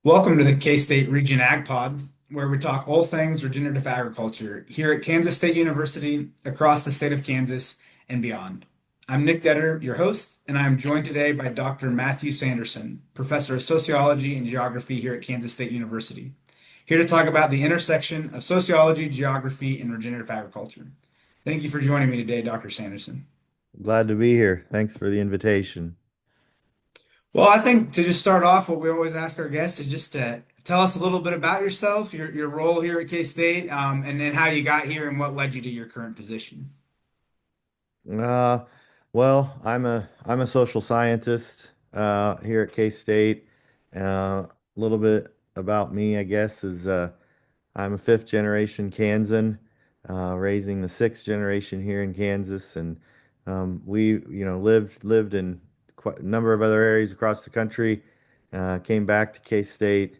Welcome to the K-State Regen Ag Pod, where we talk all things regenerative agriculture here at Kansas State University, across the state of Kansas, and beyond. I'm Nick Detter, your host, and I'm joined today by Dr. Matthew Sanderson, Professor of Sociology and Geography here at Kansas State University, here to talk about the intersection of sociology, geography, and regenerative agriculture. Thank you for joining me today, Dr. Sanderson. Glad to be here. Thanks for the invitation. Well, I think to just start off, what we always ask our guests is just to tell us a little bit about yourself, your role here at K-State, and then how you got here and what led you to your current position. Uh, I'm a social scientist here at K-State. A little bit about me, I guess, is I'm a fifth generation Kansan, raising the sixth generation here in Kansas, and we lived in quite a number of other areas across the country. Came back to K-State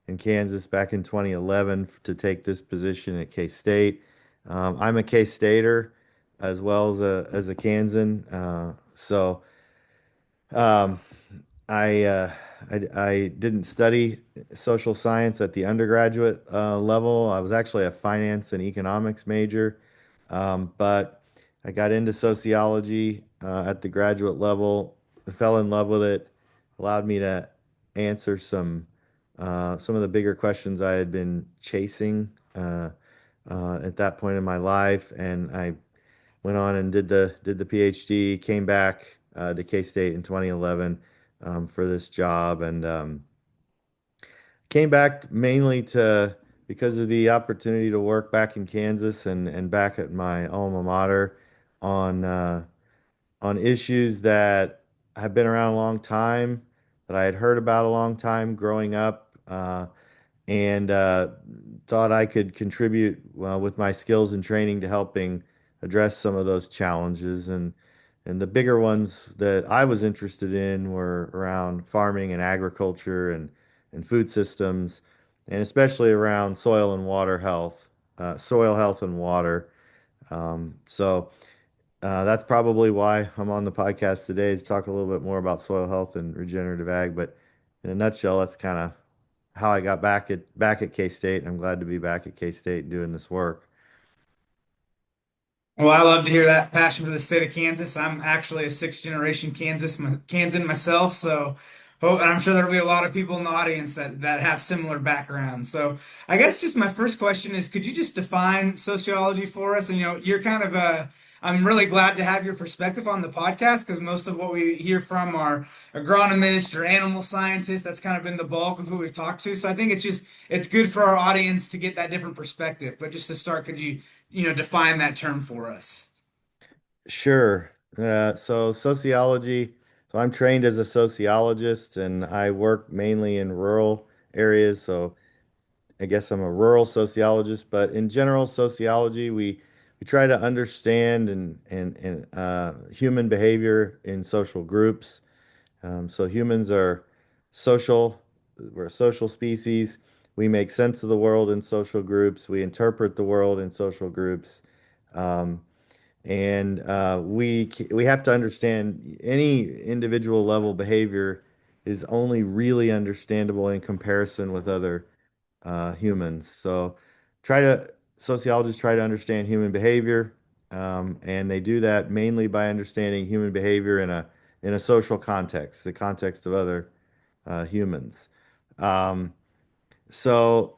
in Kansas back in 2011 to take this position at K-State. I'm a K-Stater as well as a Kansan. Um, I, uh, I didn't study social science at the undergraduate level. I was actually a finance and economics major, but I got into sociology at the graduate level. Fell in love with it. Allowed me to answer some of the bigger questions I had been chasing at that point in my life, and I went on and did the PhD. Came back to K-State in 2011 for this job, and came back mainly to because of the opportunity to work back in Kansas and back at my alma mater on on issues that have been around a long time, that I had heard about a long time growing up, and thought I could contribute with my skills and training to helping address some of those challenges. And the bigger ones that I was interested in were around farming and agriculture and food systems, and especially around soil and water health, soil health and water. That's probably why I'm on the podcast today, is talk a little bit more about soil health and regenerative ag. But in a nutshell, that's kind of how I got back at K-State. I'm glad to be back at K-State doing this work. Well, I love to hear that passion for the state of Kansas. I'm actually a sixth generation Kansan myself, so and I'm sure there'll be a lot of people in the audience that have similar backgrounds. So I guess just my first question is, could you just define sociology for us? And you're kind of a I'm really glad to have your perspective on the podcast because most of what we hear from are agronomists or animal scientists. That's kind of been the bulk of who we've talked to. So I think it's good for our audience to get that different perspective. But just to start, could you define that term for us? Sure. So sociology. So I'm trained as a sociologist, and I work mainly in rural areas. So I guess I'm a rural sociologist, but in general, sociology, we try to understand and human behavior in social groups. So humans are social, we're a social species. We make sense of the world in social groups. We interpret the world in social groups. Um, and we have to understand any individual level behavior is only really understandable in comparison with other humans. So try to sociologists try to understand human behavior, and they do that mainly by understanding human behavior in a social context, the context of other humans. Um, so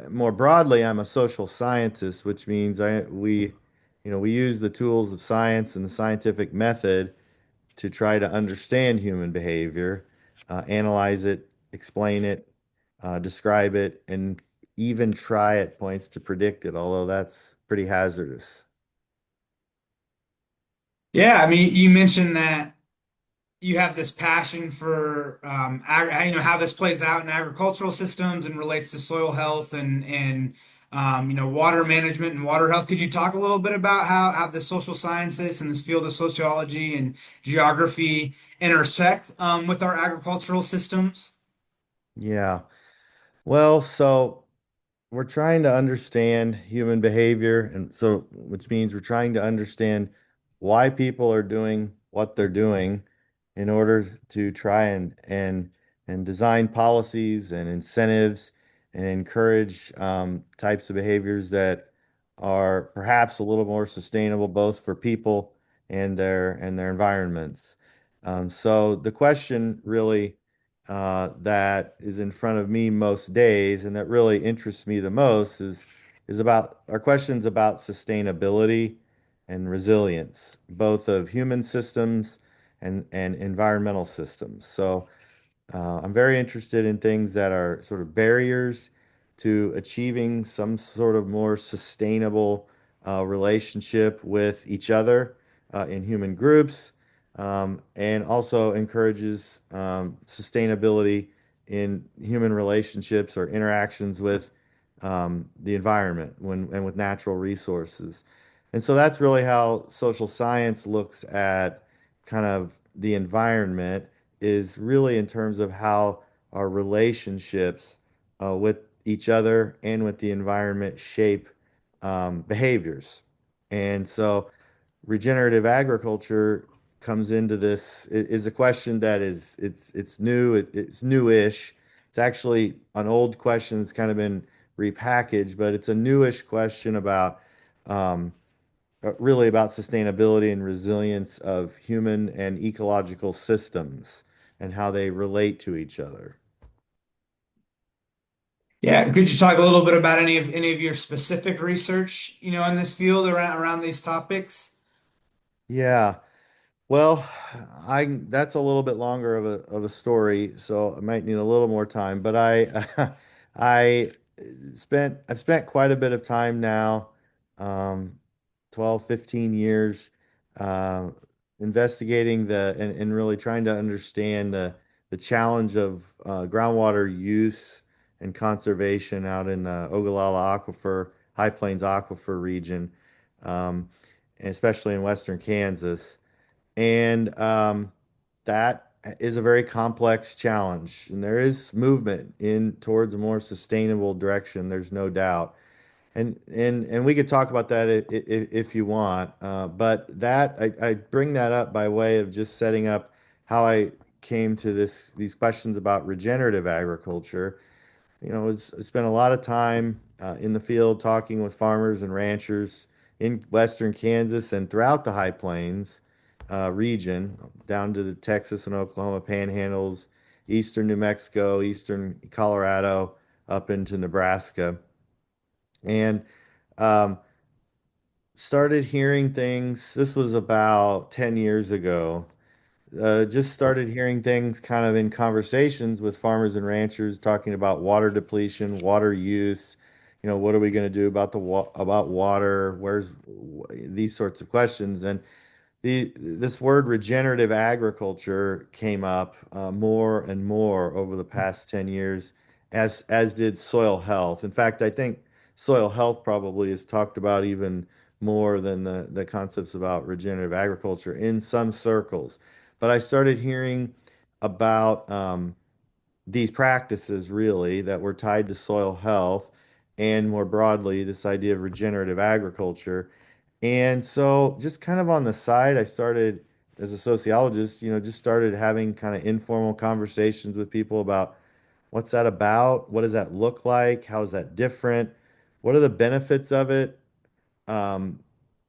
more broadly, I'm a social scientist, which means we use the tools of science and the scientific method to try to understand human behavior, analyze it, explain it, describe it, and even try at points to predict it, although that's pretty hazardous. Yeah, I mean, you mentioned that you have this passion for how this plays out in agricultural systems and relates to soil health and water management and water health. Could you talk a little bit about how the social sciences and this field of sociology and geography intersect with our agricultural systems? Yeah. Well, so we're trying to understand human behavior, and so which means we're trying to understand why people are doing what they're doing in order to try and design policies and incentives and encourage types of behaviors that are perhaps a little more sustainable both for people and their environments. So the question really that is in front of me most days and that really interests me the most is about our questions about sustainability and resilience, both of human systems and environmental systems. So I'm very interested in things that are sort of barriers to achieving some sort of more sustainable relationship with each other in human groups, and also encourages sustainability in human relationships or interactions with the environment and with natural resources. And so that's really how social science looks at kind of the environment is really in terms of how our relationships with each other and with the environment shape behaviors. And so regenerative agriculture comes into this is a question that it's new, it's newish. It's actually an old question that's kind of been repackaged, but it's a newish question about um, really about sustainability and resilience of human and ecological systems and how they relate to each other. Yeah, could you talk a little bit about any of your specific research, in this field around these topics? Yeah. Well, I that's a little bit longer of a story, so I might need a little more time. But I I've spent quite a bit of time now, um, 12, 15 years, uh, investigating and really trying to understand the challenge of groundwater use and conservation out in the Ogallala Aquifer, High Plains Aquifer region, um, especially in western Kansas. And that is a very complex challenge. And there is movement in towards a more sustainable direction, there's no doubt. And we could talk about that if you want. But I bring that up by way of just setting up how I came to these questions about regenerative agriculture. I spent a lot of time in the field talking with farmers and ranchers in western Kansas and throughout the High Plains region, down to the Texas and Oklahoma panhandles, eastern New Mexico, eastern Colorado, up into Nebraska, and um, started hearing things. This was about 10 years ago. Just started hearing things kind of in conversations with farmers and ranchers talking about water depletion, water use. What are we going to do about about water? These sorts of questions? And this word regenerative agriculture came up more and more over the past 10 years, as did soil health. In fact, I think soil health probably is talked about even more than the concepts about regenerative agriculture in some circles. But I started hearing about these practices really that were tied to soil health and more broadly, this idea of regenerative agriculture. And so, just kind of on the side, I started as a sociologist, just started having kind of informal conversations with people about what's that about? What does that look like? How is that different? What are the benefits of it? Um,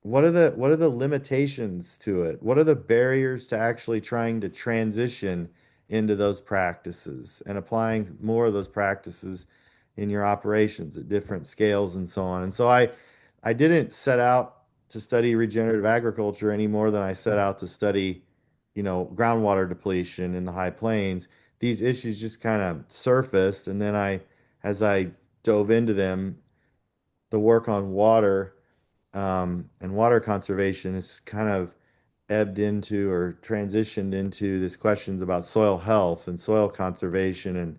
what are the limitations to it? What are the barriers to actually trying to transition into those practices and applying more of those practices in your operations at different scales and so on? And so I didn't set out to study regenerative agriculture any more than I set out to study, groundwater depletion in the High Plains. These issues just kind of surfaced, and then as I dove into them, the work on water and water conservation has kind of ebbed into or transitioned into these questions about soil health and soil conservation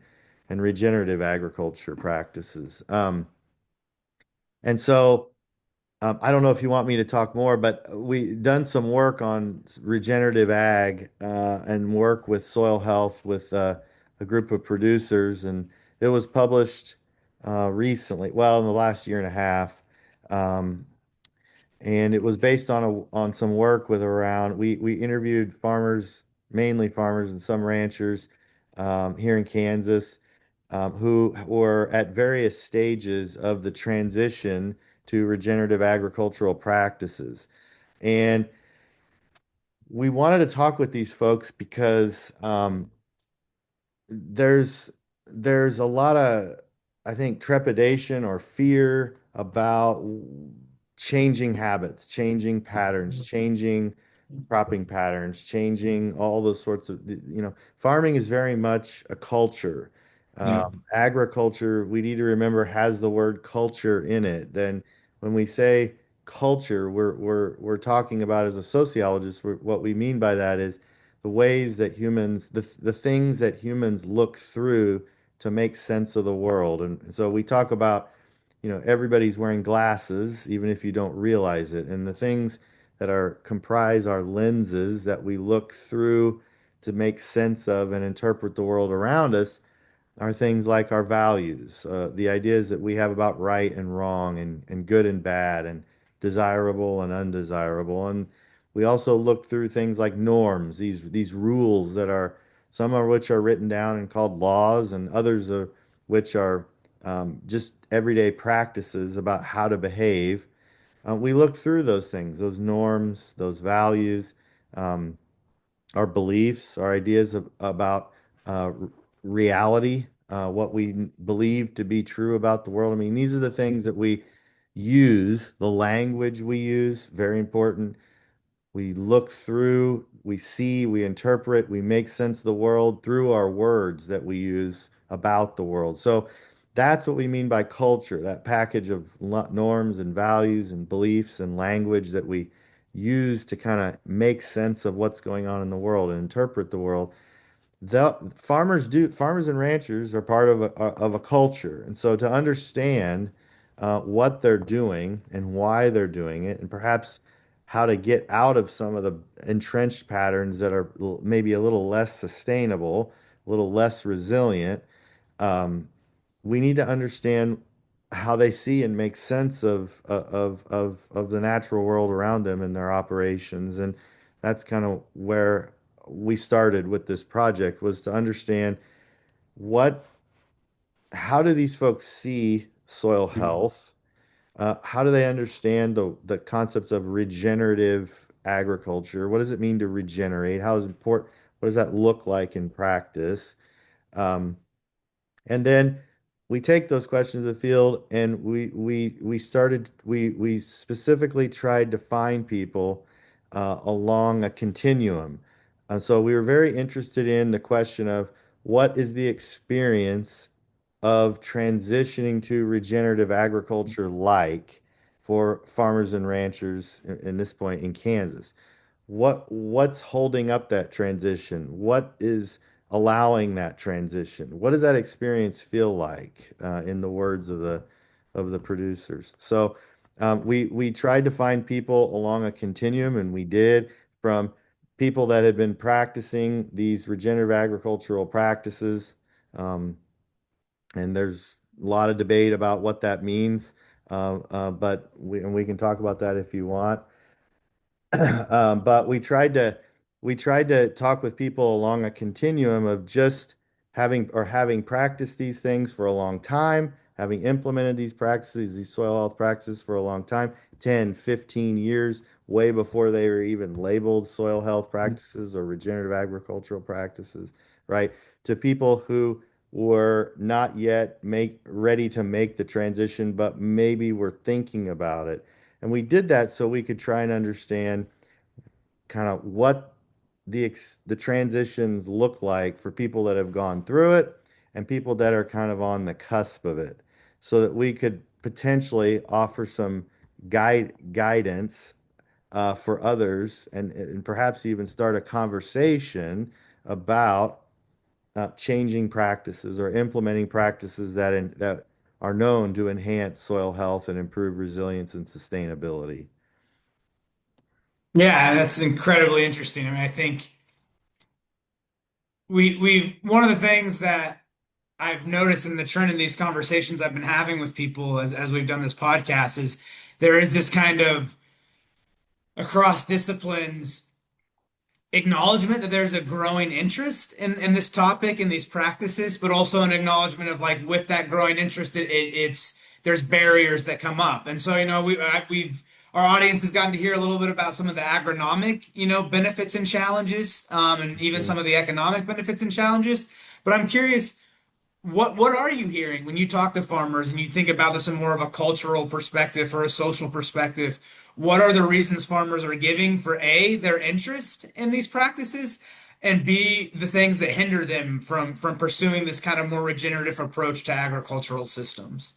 and regenerative agriculture practices. And so I don't know if you want me to talk more, but we done some work on regenerative ag and work with soil health with a group of producers, and it was published recently, well, in the last year and a half. Um, and it was based on on some work with around we interviewed farmers, mainly farmers and some ranchers, here in Kansas, who were at various stages of the transition to regenerative agricultural practices. And we wanted to talk with these folks because there's there's a lot of, I think, trepidation or fear about changing habits, changing patterns, changing cropping patterns, changing all those sorts of, farming is very much a culture. Yeah. Agriculture, we need to remember, has the word culture in it. Then when we say culture, we're talking about, as a sociologist, what we mean by that is the ways that humans, the things that humans look through to make sense of the world. And so we talk about, everybody's wearing glasses, even if you don't realize it. And the things that are comprise our lenses that we look through to make sense of and interpret the world around us are things like our values, the ideas that we have about right and wrong and good and bad and desirable and undesirable. And we also look through things like norms, these rules that are, some of which are written down and called laws, and others of which are just everyday practices about how to behave. We look through those things, those norms, those values, um, our beliefs, our ideas about reality, what we believe to be true about the world. I mean, these are the things that we use, the language we use, very important. We look through, we see, we interpret, we make sense of the world through our words that we use about the world. So that's what we mean by culture, that package of norms and values and beliefs and language that we use to kind of make sense of what's going on in the world and interpret the world. The farmers and ranchers are part of a culture. And so to understand what they're doing and why they're doing it, and perhaps how to get out of some of the entrenched patterns that are maybe a little less sustainable, a little less resilient, um, we need to understand how they see and make sense of the natural world around them and their operations. And that's kind of where we started with this project, was to understand what how do these folks see soil health? How do they understand the concepts of regenerative agriculture? What does it mean to regenerate? How is important? What does that look like in practice? Um, and then we take those questions to the field, and we specifically tried to find people along a continuum. And so we were very interested in the question of what is the experience of transitioning to regenerative agriculture like for farmers and ranchers in this point in Kansas. What's holding up that transition? What is allowing that transition? What does that experience feel like, in the words of the producers? So we tried to find people along a continuum, and we did, from people that had been practicing these regenerative agricultural practices, um, and there's a lot of debate about what that means, but we can talk about that if you want. But we tried to talk with people along a continuum of just having practiced these things for a long time, having implemented these practices, these soil health practices for a long time, 10, 15 years, way before they were even labeled soil health practices or regenerative agricultural practices, right? To people who were not yet make ready to make the transition, but maybe were thinking about it. And we did that so we could try and understand kind of what the transitions look like for people that have gone through it and people that are kind of on the cusp of it, so that we could potentially offer some guidance for others, and perhaps even start a conversation about changing practices or implementing practices that are known to enhance soil health and improve resilience and sustainability. Yeah, that's incredibly interesting. I mean, I think we've one of the things that I've noticed in the trend in these conversations I've been having with people as we've done this podcast is there is this kind of across disciplines acknowledgement that there's a growing interest in this topic and these practices, but also an acknowledgement of like with that growing interest, it's there's barriers that come up. And so, we've our audience has gotten to hear a little bit about some of the agronomic, benefits and challenges, and even Mhm. some of the economic benefits and challenges. But I'm curious, what are you hearing when you talk to farmers and you think about this in more of a cultural perspective or a social perspective? What are the reasons farmers are giving for A, their interest in these practices, and B, the things that hinder them from pursuing this kind of more regenerative approach to agricultural systems?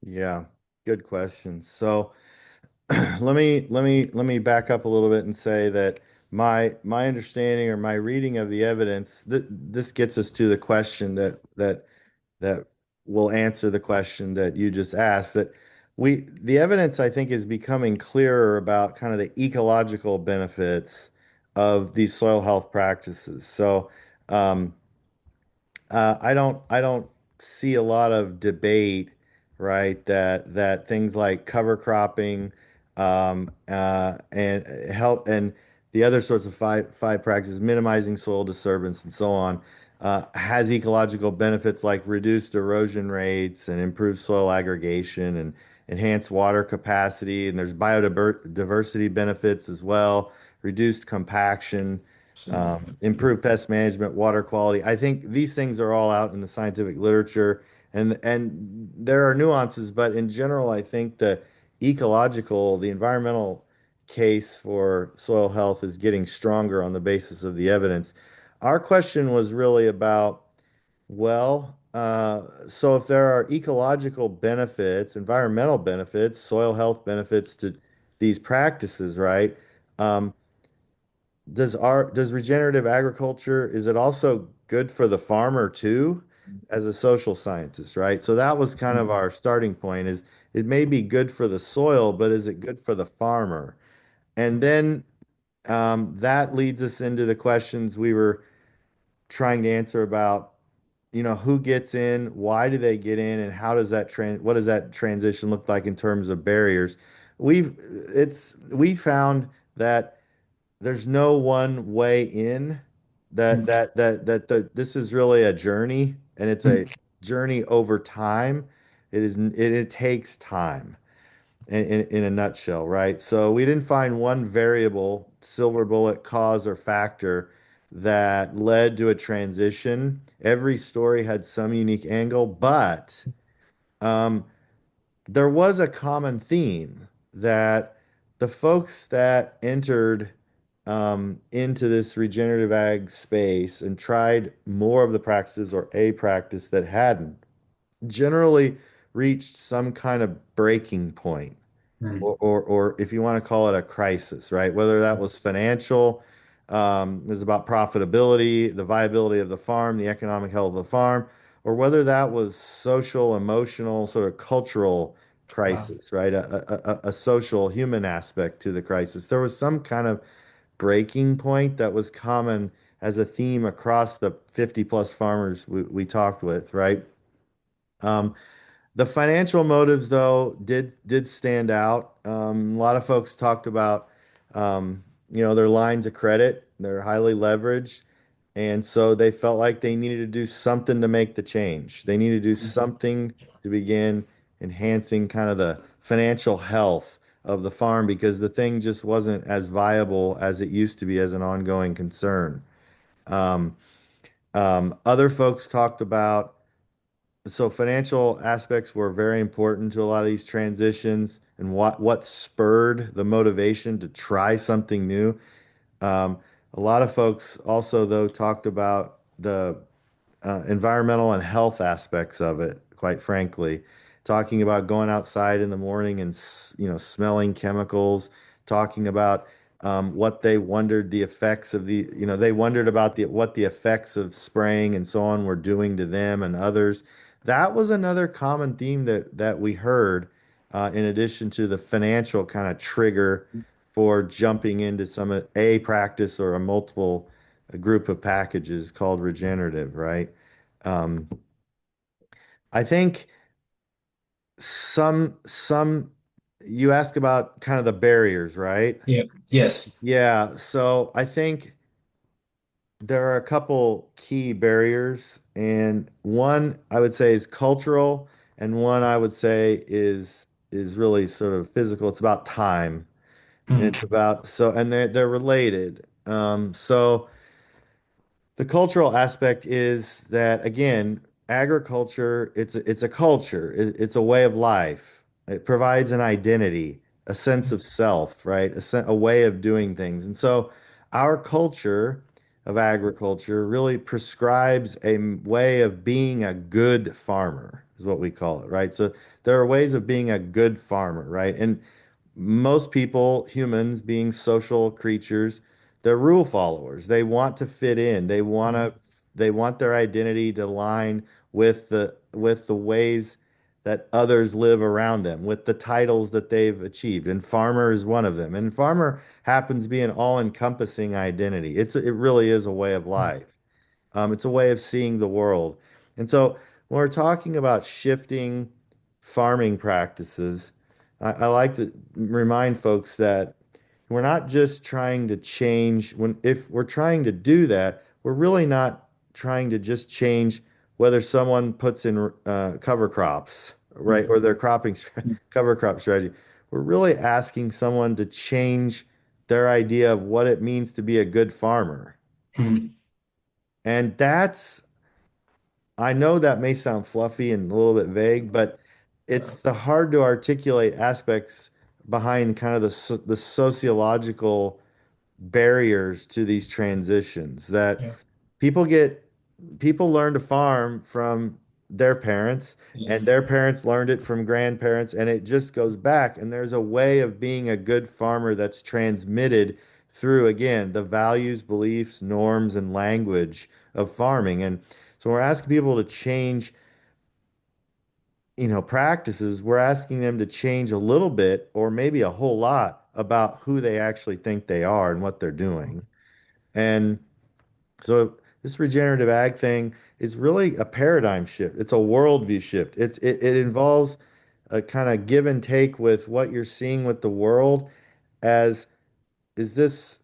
Yeah, good question. So let me back up a little bit and say that my understanding or my reading of the evidence, this gets us to the question that will answer the question that you just asked, that the evidence I think is becoming clearer about kind of the ecological benefits of these soil health practices. So um, I don't see a lot of debate, right? That things like cover cropping, and help and the other sorts of five practices, minimizing soil disturbance and so on, has ecological benefits like reduced erosion rates and improved soil aggregation and enhanced water capacity. And there's biodiversity benefits as well, reduced compaction, Absolutely. improved pest management, water quality. I think these things are all out in the scientific literature, and there are nuances, but in general, I think the environmental case for soil health is getting stronger on the basis of the evidence. Our question was really about, well, so if there are ecological benefits, environmental benefits, soil health benefits to these practices, right? Um, does regenerative agriculture, is it also good for the farmer too, as a social scientist, right? So that was kind of our starting point, is it may be good for the soil, but is it good for the farmer? And then that leads us into the questions we were trying to answer about, who gets in, why do they get in, and how does what does that transition look like in terms of barriers? We found that there's no one way in, this is really a journey, and it's a journey over time. It takes time in a nutshell, right? So we didn't find one variable, silver bullet cause or factor that led to a transition. Every story had some unique angle, but um, there was a common theme that the folks that entered into this regenerative ag space and tried more of the practices or a practice that hadn't generally reached some kind of breaking point, or if you want to call it a crisis, right? Whether that was financial, is about profitability, the viability of the farm, the economic health of the farm, or whether that was social, emotional, sort of cultural Wow. crisis, right? A social human aspect to the crisis. There was some kind of breaking point that was common as a theme across the 50 plus farmers we talked with, right? Um, the financial motives, though, did stand out. A lot of folks talked about, their lines of credit. They're highly leveraged, and so they felt like they needed to do something to make the change. They needed to do something to begin enhancing kind of the financial health of the farm because the thing just wasn't as viable as it used to be as an ongoing concern. Um, Other folks talked about, so financial aspects were very important to a lot of these transitions, and what spurred the motivation to try something new. Um, a lot of folks also, though, talked about the environmental and health aspects of it, quite frankly. Talking about going outside in the morning and, smelling chemicals, talking about what they wondered the effects of they wondered about what the effects of spraying and so on were doing to them and others. That was another common theme that we heard, in addition to the financial kind of trigger for jumping into a practice or a group of packages called regenerative, right? Um, I think some you ask about kind of the barriers, right? Yeah. Yes. Yeah, so I think. there are a couple key barriers, and one I would say is cultural, and one I would say is really sort of physical. It's about time, and it's Mm, about and they're related. So the cultural aspect is that again, agriculture, it's a culture. It's a way of life. It provides an identity, a sense of self, right? A way of doing things. And so our culture of agriculture really prescribes way of being a good farmer, is what we call it, right? So there are ways of being a good farmer, right? And most people, humans being social creatures, they're rule followers. They want to fit in. They want their identity to align with the ways that others live around them, with the titles that they've achieved. And farmer is one of them. And farmer happens to be an all-encompassing identity. It really is a way of life. It's a way of seeing the world. And so when we're talking about shifting farming practices, I like to remind folks that we're not just trying to change if we're trying to do that, we're really not trying to just change whether someone puts in cover crops, right, mm, or their cover crop strategy. We're really asking someone to change their idea of what it means to be a good farmer. mm. And I know that may sound fluffy and a little bit vague, but it's the hard to articulate aspects behind kind of the sociological barriers to these transitions that Yeah. people get people learn to farm from their parents, and Yes. their parents learned it from grandparents, and it just goes back, and there's a way of being a good farmer that's transmitted through again the values, beliefs, norms, and language of farming. And so we're asking people to change, practices. We're asking them to change a little bit or maybe a whole lot about who they actually think they are and what they're doing. And so this regenerative ag thing is really a paradigm shift. It's a worldview shift. It involves a kind of give and take with what you're seeing with the world as is this,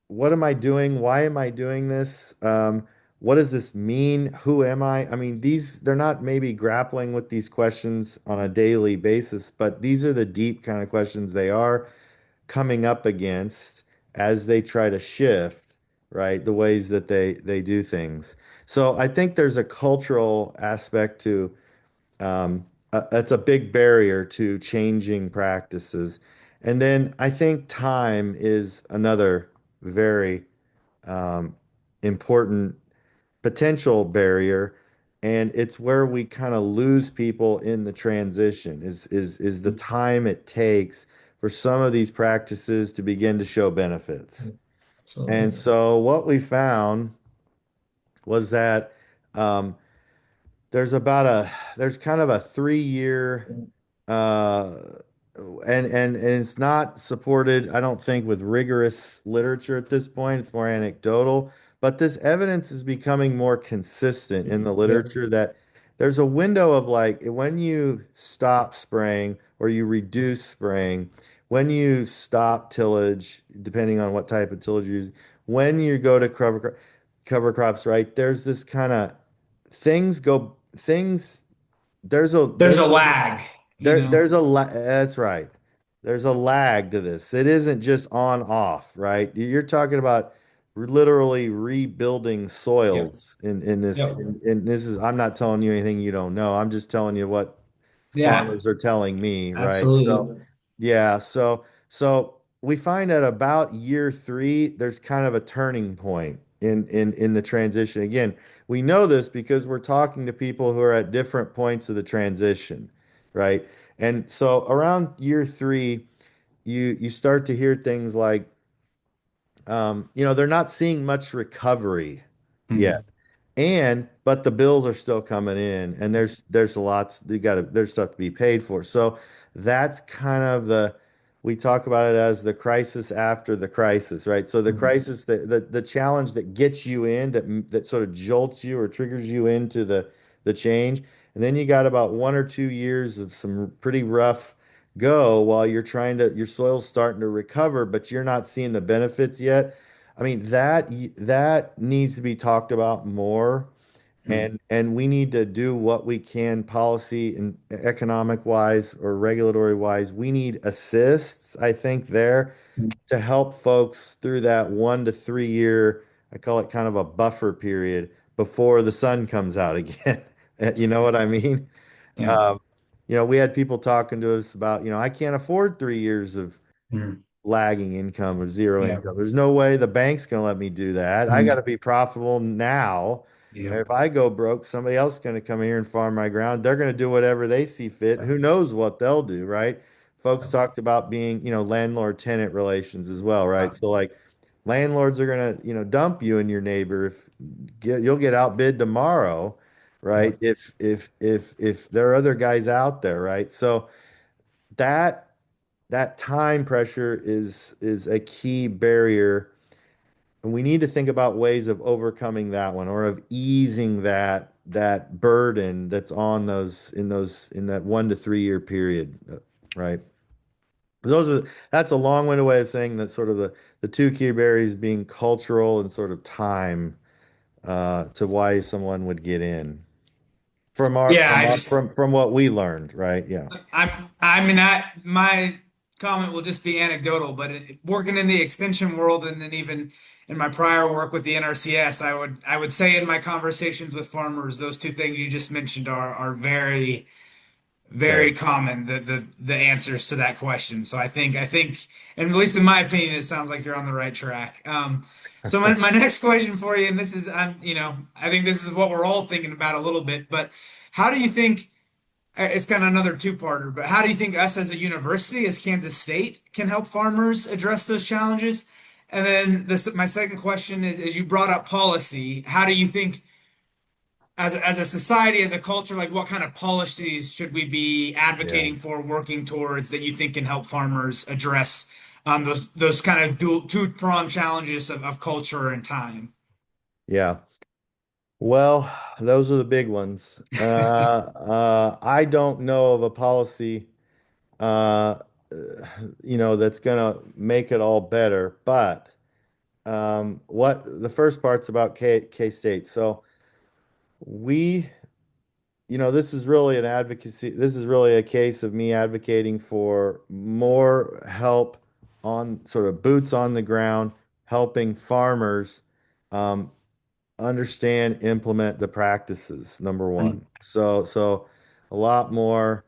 what am I doing? Why am I doing this? What does this mean? Who am I? I mean, they're not maybe grappling with these questions on a daily basis, but these are the deep kind of questions they are coming up against as they try to shift, right, the ways that they do things. So I think there's a cultural aspect to that's a big barrier to changing practices. And then I think time is another very um, important potential barrier, and it's where we kind of lose people in the transition is the time it takes for some of these practices to begin to show benefits. Absolutely. And so what we found was that um, there's kind of a 3 year uh and it's not supported, I don't think, with rigorous literature at this point. It's more anecdotal, but this evidence is becoming more consistent in the Yeah. literature that there's a window of like when you stop spraying or you reduce spraying, when you stop tillage, depending on what type of tillage you use, when you go to cover crops, right? There's this kind of things there's a There's a lag, you know. there's a that's right. There's a lag to this. It isn't just on off, right? You're talking about literally rebuilding Yep. soils in this Yep. in this is I'm not telling you anything you don't know. I'm just telling you what Yeah. farmers are telling me, right? So Absolutely. yeah, so we find at about year three, there's kind of a turning point in the transition. Again, we know this because we're talking to people who are at different points of the transition, right? And so around year three, you start to hear things like, they're not seeing much recovery yet. Mm. But the bills are still coming in, and there's lots there's stuff to be paid for. So that's kind of we talk about it as the crisis after the crisis, right? So the Mm. crisis, the challenge that gets you in, that sort of jolts you or triggers you into the change, and then you got about 1 or 2 years of some pretty rough go while your soil's starting to recover, but you're not seeing the benefits yet. I mean, that needs to be talked about more. Mm, And we need to do what we can policy and economic wise or regulatory wise. We need assists, I think, there mm, to help folks through that 1 to 3 year, I call it kind of a buffer period before the sun comes out again. You know what I mean? yeah, Um, we had people talking to us about, I can't afford 3 years of mm, lagging income or zero yeah, income. There's no way the bank's going to let me do that. I got to mm, be profitable now. yeah, If I go broke, somebody else is going to come here and farm my ground. They're going to do whatever they see fit. yeah, Who knows what they'll do, right? Folks talked about being, landlord-tenant relations as well, right? yeah, So like landlords are going to, dump you and your neighbor if you'll get outbid tomorrow, yeah, right? If there are other guys out there, right? So that that time pressure is a key barrier, and we need to think about ways of overcoming that one or of easing that burden that's on those in that 1 to 3 year period, right? That's a long-winded way of saying that sort of the two key barriers being cultural and sort of time to why someone would get in from our yeah. from our from what we learned, right? Yeah. I mean, my comment will just be anecdotal, but working in the extension world, and then even in my prior work with the NRCS, I would say in my conversations with farmers, those two things you just mentioned are very Okay. very common, the answers to that question. So I think, and at least in my opinion, it sounds like you're on the right track. So my next question for you, and this is, I think this is what we're all thinking about a little bit, but how do you think? It's kind of another two-parter, but how do you think us as a university, as Kansas State, can help farmers address those challenges? And then my second question is you brought up policy. How do you think, as a society, as a culture, like what kind of policies should we be Yeah. advocating for, working towards that you think can help farmers address those kind of two-pronged challenges of culture and time? Yeah. Well, those are the big ones. I don't know of a policy, uh, that's gonna make it all better. But what the first part's about K-State. So we, this is really an advocacy. This is really a case of me advocating for more help on sort of boots on the ground, helping farmers. Um, Understand, implement the practices, number Mm, one. So a lot more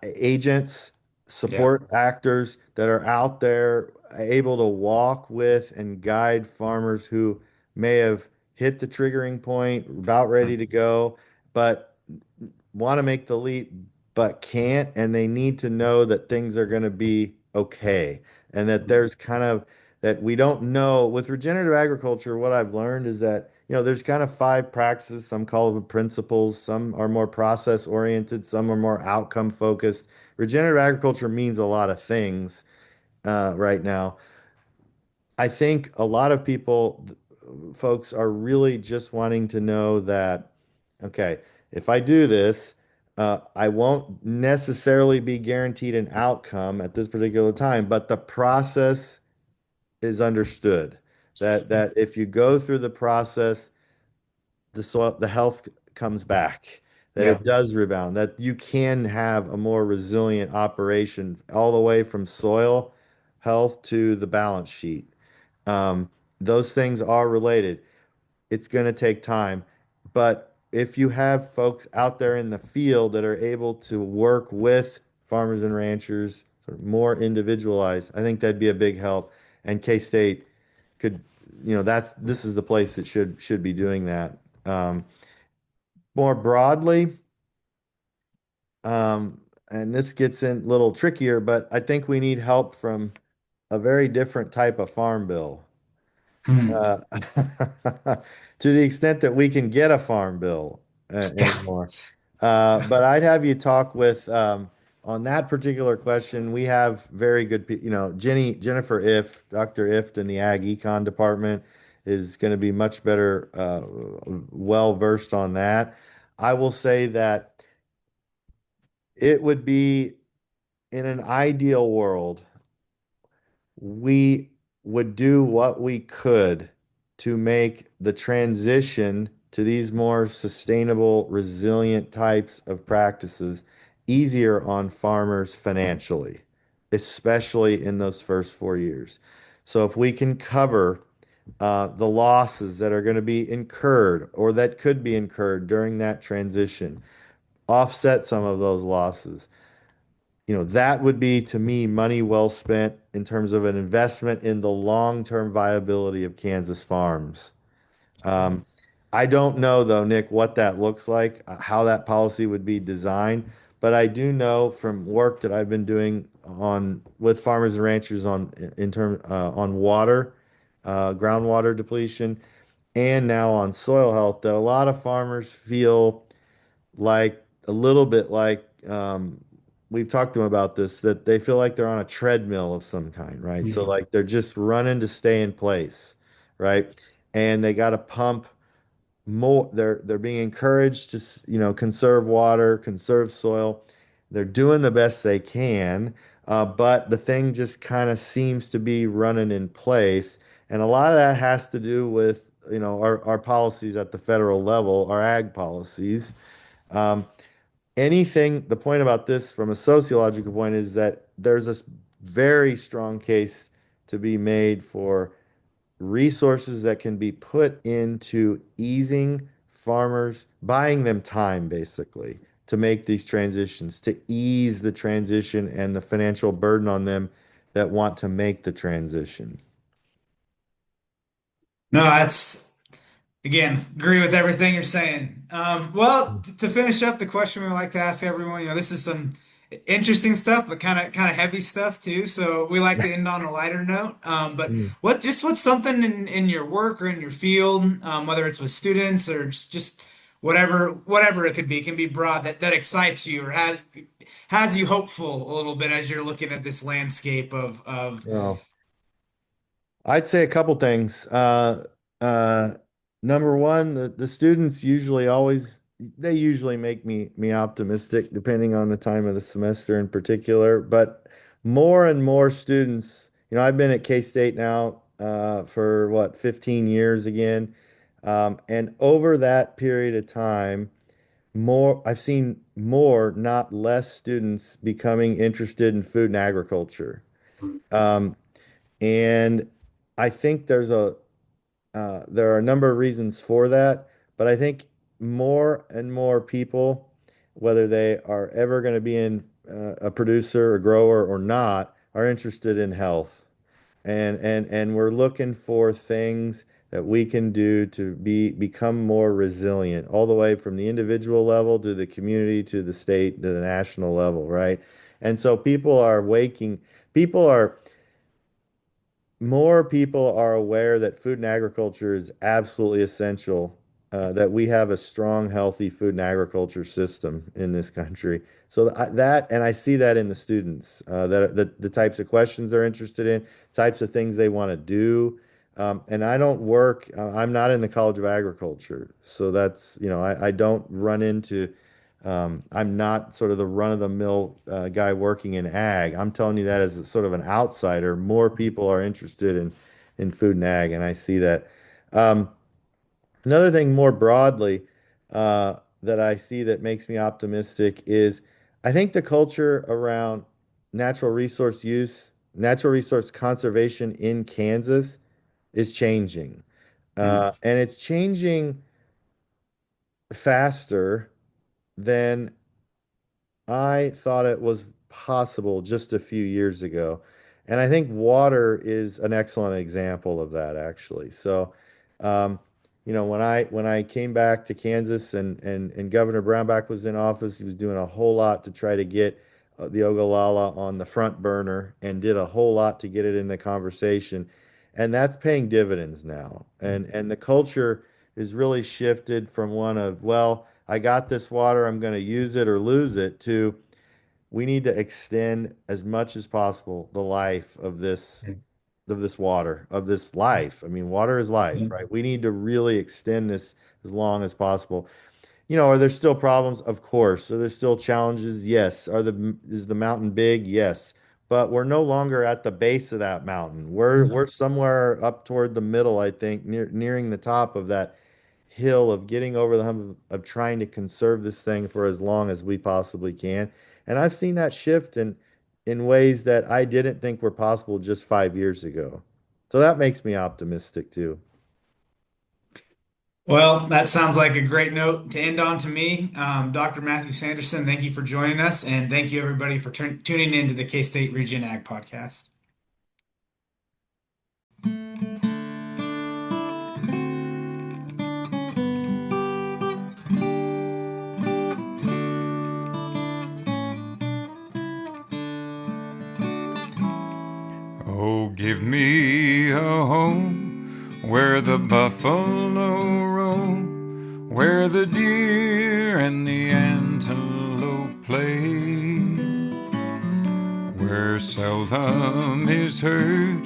agents, yeah. support actors that are out there able to walk with and guide farmers who may have hit the triggering point, about ready to Mm, go, but want to make the leap but can't, and they need to know that things are going to be okay, and that mm, there's kind of that we don't know with regenerative agriculture. What I've learned is that there's kind of five practices. Some call them principles, some are more process oriented, some are more outcome focused. Regenerative agriculture means a lot of things right now. I think a lot of folks are really just wanting to know that, okay, if I do this, I won't necessarily be guaranteed an outcome at this particular time, but the process is understood. That if you go through the process, the health comes back, that yeah. it does rebound, that you can have a more resilient operation all the way from soil health to the balance sheet. Um, those things are related. It's going to take time, but if you have folks out there in the field that are able to work with farmers and ranchers sort of more individualized, I think that'd be a big help. And K-State could, this is the place that should be doing that. More broadly, and this gets in a little trickier, but I think we need help from a very different type of farm bill. Mm, uh, to the extent that we can get a farm bill yeah. anymore. But I'd have you talk with on that particular question. We have very good, Jennifer Ift, Dr. Ift in the Ag Econ department is going to be much better, well versed on that. I will say that it would be in an ideal world. we would do what we could to make the transition to these more sustainable, resilient types of practices easier on farmers financially, especially in those first 4 years. So if we can cover the losses that are going to be incurred or that could be incurred during that transition, offset some of those losses, that would be to me money well spent in terms of an investment in the long-term viability of Kansas farms. Um, I don't know though, Nick, what that looks like, how that policy would be designed, but I do know from work that I've been doing on with farmers and ranchers on water, groundwater depletion, and now on soil health that a lot of farmers feel like a little bit like we've talked to them about this, that they feel like they're on a treadmill of some kind, right? So Yeah. like they're just running to stay in place, right? And they got to pump more. They're being encouraged to conserve water, conserve soil. They're doing the best they can, but the thing just kind of seems to be running in place, and a lot of that has to do with our policies at the federal level, our ag policies. Um, the point about this from a sociological point is that there's a very strong case to be made for resources that can be put into easing farmers, buying them time basically to make these transitions, to ease the transition and the financial burden on them that want to make the transition. No, that's again, agree with everything you're saying. Well, to finish up the question we like to ask everyone, this is some interesting stuff, but kind of heavy stuff too. So we like to end on a lighter note. But Mm. what's something in your work or in your field, whether it's with students or just whatever it could be, it can be broad that excites you or has you hopeful a little bit as you're looking at this landscape of Well, I'd say a couple things. Uh, Number one, the students they usually make me optimistic, depending on the time of the semester in particular. But more and more students, I've been at K-State now for what, 15 years again. And over that period of time, I've seen more, not less students becoming interested in food and agriculture. Um, and I think there are a number of reasons for that, but I think more and more people, whether they are ever going to be in a producer, a grower, or not, are interested in health, and we're looking for things that we can do to become more resilient, all the way from the individual level to the community to the state to the national level, right? And so people are more people are aware that food and agriculture is absolutely essential, that we have a strong, healthy food and agriculture system in this country. So and I see that in the students, that the types of questions they're interested in, types of things they want to do. And I'm not in the College of Agriculture. So I don't run into, I'm not sort of the run-of-the-mill guy working in ag. I'm telling you that as sort of an outsider. More people are interested in food and ag, and I see that. Um, Another thing more broadly that I see that makes me optimistic is I think the culture around natural resource use, natural resource conservation in Kansas is changing. And it's changing faster than I thought it was possible just a few years ago. And I think water is an excellent example of that, actually. So, um, when I came back to Kansas and Governor Brownback was in office, he was doing a whole lot to try to get the Ogallala on the front burner and did a whole lot to get it in the conversation. And that's paying dividends now. And the culture is really shifted from one of, well, I got this water, I'm going to use it or lose it, to we need to extend as much as possible the life of this water, of this life. I mean, water is life, right? We need to really extend this as long as possible. Are there still problems? Of course. Are there still challenges? Yes. Is the mountain big? Yes. but we're no longer at the base of that mountain. We're somewhere up toward the middle, I think, nearing the top of that hill of getting over the hump of trying to conserve this thing for as long as we possibly can. And I've seen that shift in ways that I didn't think were possible just 5 years ago. So that makes me optimistic too. Well, that sounds like a great note to end on to me. Dr. Matthew Sanderson, thank you for joining us, and thank you everybody for tuning in to the K-State Regen Ag Podcast. Oh, give me a home where the buffalo roam, where the deer and the antelope play, where seldom is heard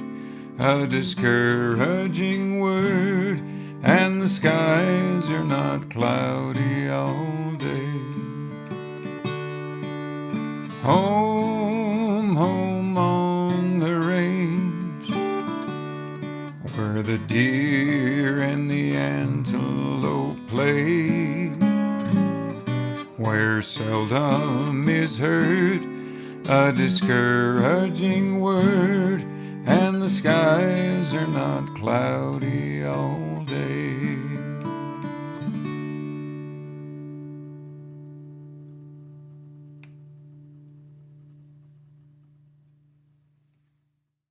a discouraging word, and the skies are not cloudy all day. Home, home on the range, where the deer and the antelope play, where seldom is heard a discouraging word, and the skies are not cloudy all day.